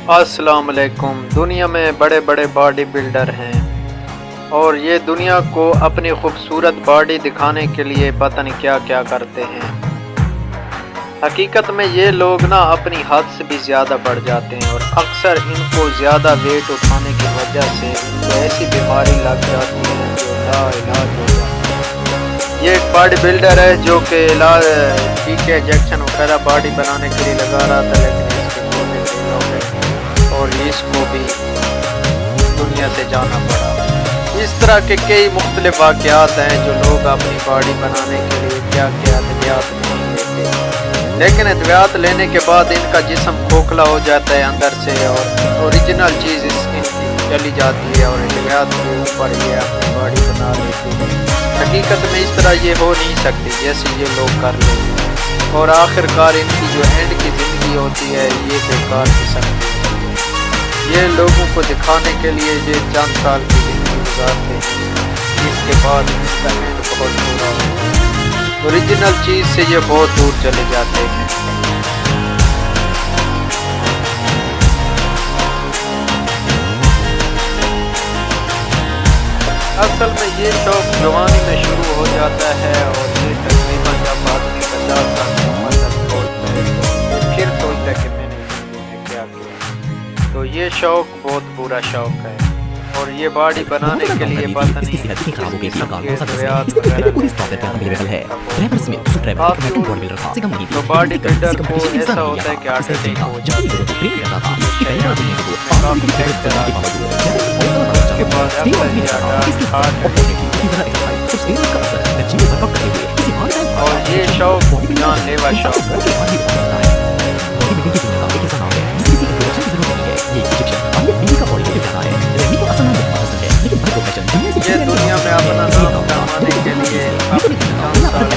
अस्सलाम वालेकुम। दुनिया में बड़े बड़े बॉडी बिल्डर हैं और ये दुनिया को अपनी खूबसूरत बॉडी दिखाने के लिए पता नहीं क्या क्या करते हैं। हकीकत में ये लोग ना अपनी हद से भी ज़्यादा बढ़ जाते हैं और अक्सर इनको ज़्यादा वेट उठाने की वजह से इनको ऐसी बीमारी लग जाती है जो लाइलाज हो जाती है। ये एक बॉडी बिल्डर है जो कि इलाज टीके इंजेक्शन वगैरह बॉडी बनाने के लिए लगा रहा था, लेकिन इसके गोले फेल हो गए और इसको भी दुनिया से जाना पड़ा। इस तरह के कई मुख्तलिफ वाक़यात हैं जो लोग अपनी बॉडी बनाने के लिए क्या क्या अद्वियात नहीं लेते, लेकिन अद्वियात लेने के बाद इनका जिस्म खोखला हो जाता है अंदर से और ओरिजिनल चीज़ इनकी चली जाती है और अद्वियात के ऊपर ये अपनी बॉडी बना लेती है। हकीकत में इस तरह ये हो नहीं सकती जैसे ये लोग कर लेते हैं और आखिरकार इनकी जो एंड की ज़िंदगी होती है ये बेकार किस्म की होती है। ये लोगों को दिखाने के लिए ये चंद साल की ज़िंदगी गुजारते हैं, इसके बाद इनका एंड बहुत बुरा होता है। ओरिजिनल चीज़ से ये बहुत दूर चले जाते हैं। असल में ये शौक जवानी में शुरू हो जाता है और ये तकरीबन जब आदमी 50 साल की उम्र तक पहुँचता है तो फिर सोचता है कि मैंने ज़िंदगी में क्या किया। तो ये शौक बहुत बुरा शौक है और ये बॉडी बनाने के लिए पता नहीं तो बॉडी बिल्डर को ऐसा होता है कि हार्ट अटैक हो जाता है और ये शौक जानलेवा शौक है। ये दुनिया में अपना नाम कमाने के लिए अपनी जान साथ